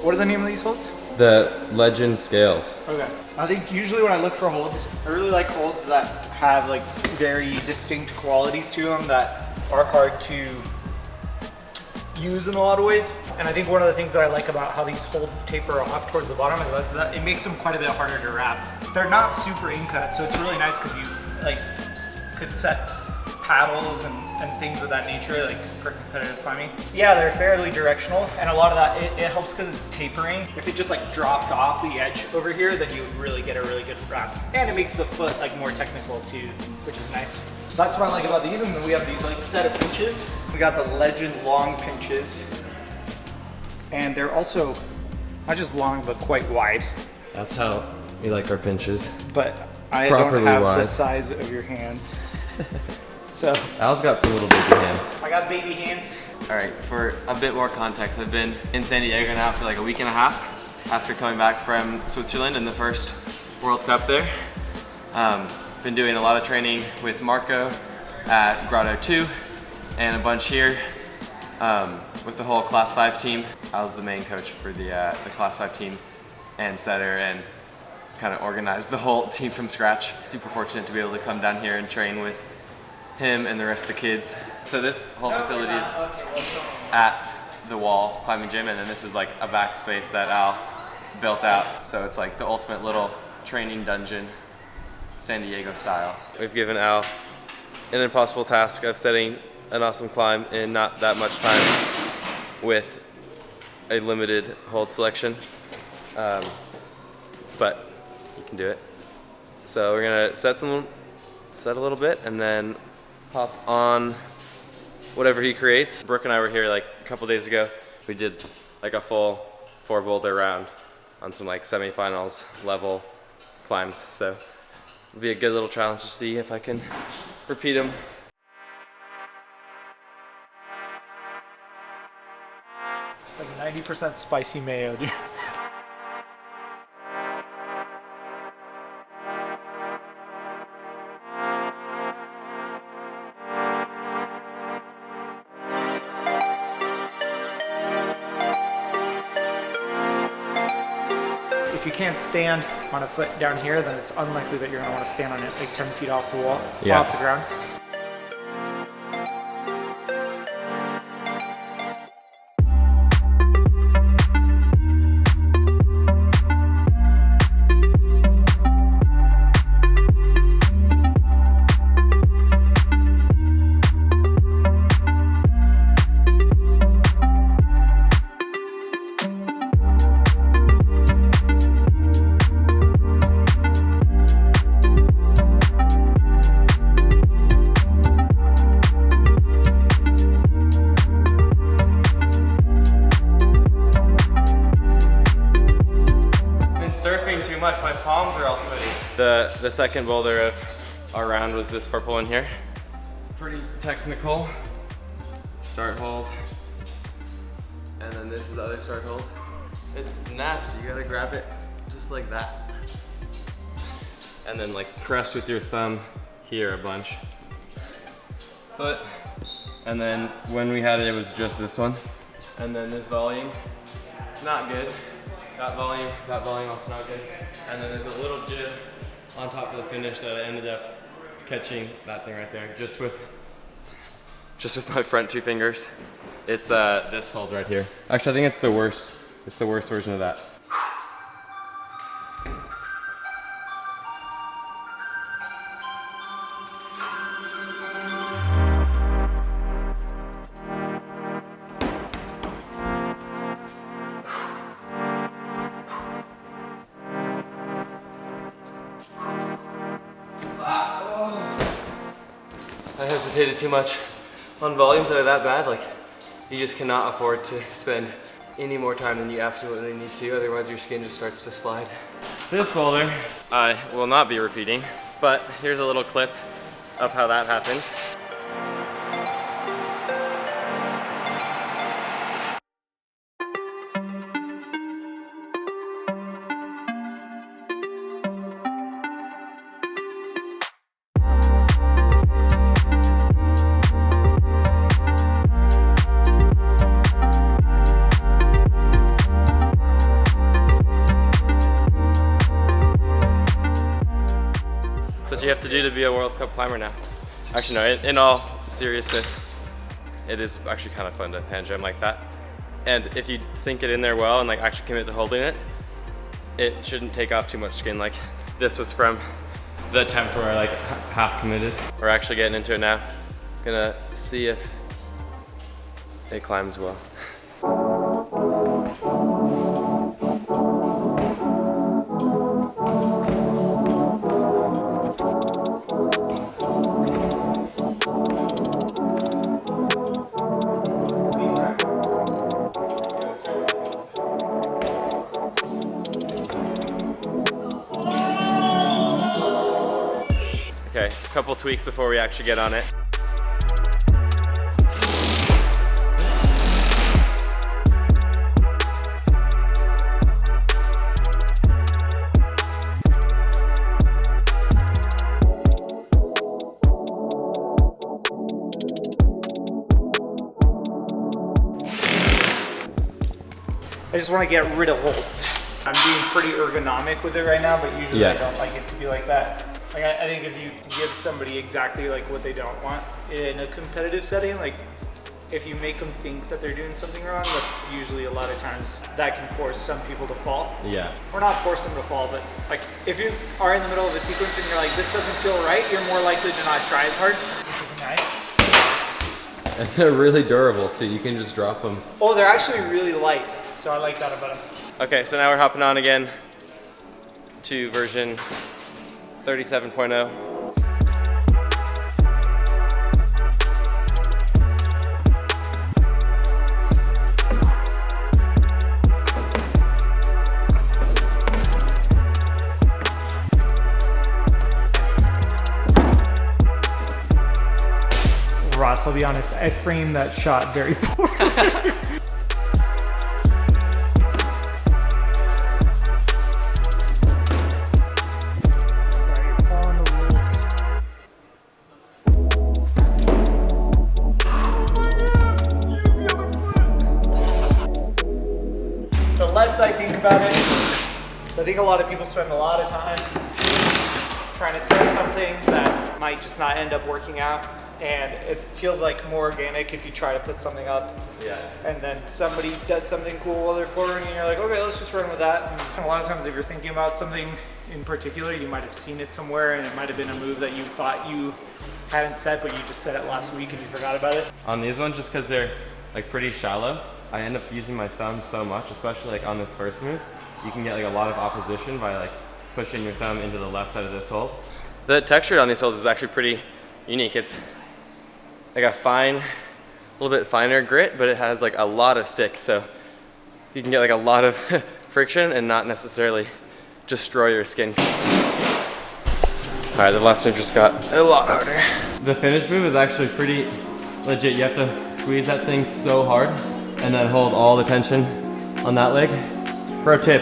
What are the name of these holds? The Legend scales. Okay. I think usually when I look for holds, I really like holds that have like very distinct qualities to them that are hard to use in a lot of ways. And I think one of the things that I like about how these holds taper off towards the bottom is that it makes them quite a bit harder to wrap. They're not super in-cut, so it's really nice because you like could set paddles and things of that nature, like for competitive climbing. Yeah, they're fairly directional, and a lot of that, it helps because it's tapering. If it just like dropped off the edge over here, then you would really get a really good wrap. And it makes the foot like more technical too, which is nice. That's what I like about these, and then we have these like set of pinches. We got the Legend long pinches, and they're also not just long, but quite wide. That's how we like our pinches. But I Properly don't have wide. the size of your hands. So Al's got some little baby hands. I got baby hands. All right, for a bit more context, I've been in San Diego now for like a week and a half after coming back from Switzerland in the first World Cup there. Been doing a lot of training with Marco at Grotto 2 and a bunch here with the whole Class 5 team. I was the main coach for the Class 5 team and setter, and kind of organized the whole team from scratch. Super fortunate to be able to come down here and train with him and the rest of the kids. So this whole facility is at the wall climbing gym, and then this is like a backspace that Al built out. So it's like the ultimate little training dungeon, San Diego style. We've given Al an impossible task of setting an awesome climb in not that much time with a limited hold selection, but you can do it. So we're gonna set a little bit and then hop on whatever he creates. Brooke and I were here like a couple days ago. We did like a full 4 boulder round on some like semifinals level climbs. So it'll be a good little challenge to see if I can repeat them. It's like 90% spicy mayo, dude. If you can't stand on a foot down here, then it's unlikely that you're gonna want to stand on it like 10 feet off the wall, off the ground. Surfing too much, my palms are all sweaty. The second boulder of our round was this purple one here. Pretty technical. Start hold. And then this is the other start hold. It's nasty, you gotta grab it just like that. And then like press with your thumb here a bunch. Foot, And then when we had it, it was just this one. And then this volume, not good. That volume also not good. And then there's a little jib on top of the finish that I ended up catching that thing right there, just with my front 2 fingers. It's this hold right here. Actually, I think it's the worst. It's the worst version of that. I hesitated too much on volumes that are that bad. Like, you just cannot afford to spend any more time than you absolutely need to, otherwise your skin just starts to slide. This boulder, I will not be repeating, but here's a little clip of how that happened. What you have to do to be a World Cup climber now. Actually, no, in all seriousness, it is actually kind of fun to hand jump like that. And if you sink it in there well and like actually commit to holding it, it shouldn't take off too much skin. Like this was from the attempt where I like half committed. We're actually getting into it now. Gonna see if it climbs well. Okay, a couple tweaks before we actually get on it. I just want to get rid of holds. I'm being pretty ergonomic with it right now, but usually I don't like it to be like that. Like I think if you give somebody exactly like what they don't want in a competitive setting, like if you make them think that they're doing something wrong, but usually a lot of times that can force some people to fall. Yeah. Or not force them to fall, but like if you are in the middle of a sequence and you're like, this doesn't feel right, you're more likely to not try as hard, which is nice. And they're really durable too. You can just drop them. Oh, they're actually really light, so I like that about them. Okay, so now we're hopping on again to version 37.0. Ross, I'll be honest, I framed that shot very poorly. The less I think about it, I think a lot of people spend a lot of time trying to set something that might just not end up working out, and it feels like more organic if you try to put something up. Yeah. And then somebody does something cool while they're forwarding, and you're like, okay, let's just run with that. And a lot of times if you're thinking about something in particular, you might have seen it somewhere, and it might have been a move that you thought you hadn't set, but you just said it last week and you forgot about it. On these ones, just because they're like pretty shallow, I end up using my thumb so much, especially like on this first move. You can get like a lot of opposition by like pushing your thumb into the left side of this hold. The texture on these holds is actually pretty unique. It's like a fine, a little bit finer grit, but it has like a lot of stick. So you can get like a lot of friction and not necessarily destroy your skin. All right, the last move just got a lot harder. The finish move is actually pretty legit. You have to squeeze that thing so hard and then hold all the tension on that leg. Pro tip,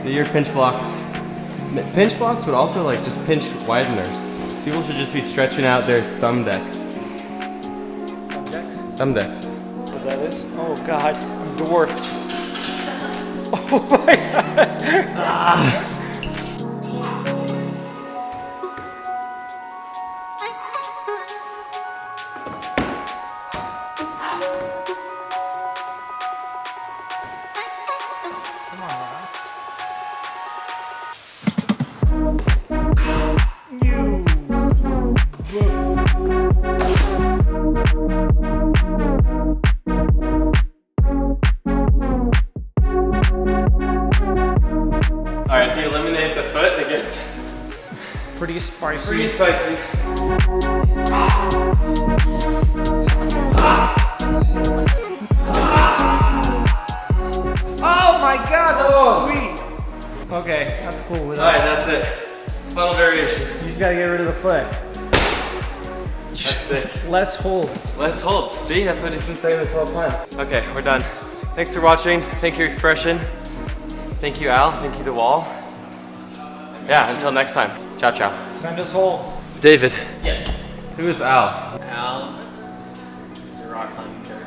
do your pinch blocks. Pinch blocks, but also like just pinch wideners. People should just be stretching out their thumb decks. Okay. Thumb decks. What that is? Oh god, I'm dwarfed. Oh my god. Come on, Ross. You. All right, so you eliminate the foot. It gets Pretty spicy. pretty spicy. Oh my god, that's sweet. Okay, that's cool. All right, that's it. Final variation. You just gotta get rid of the foot. That's it. Less holds. Less holds. See, that's what he's been saying this whole time. Okay, we're done. Thanks for watching. Thank you, Expression. Thank you, Al. Thank you, The Wall. Yeah, until next time. Ciao, ciao. Send us holds. David, Yes. who is Al? Al is a rock climbing coach.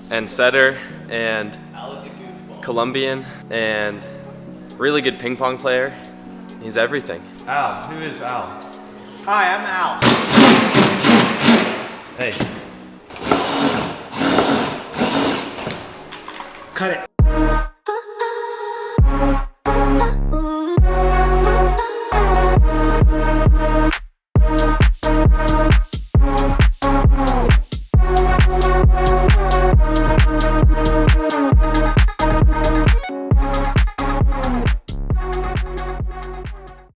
And setter, and Al is a goofball. Colombian, and really good ping pong player. He's everything. Al, who is Al? Hi, I'm Al.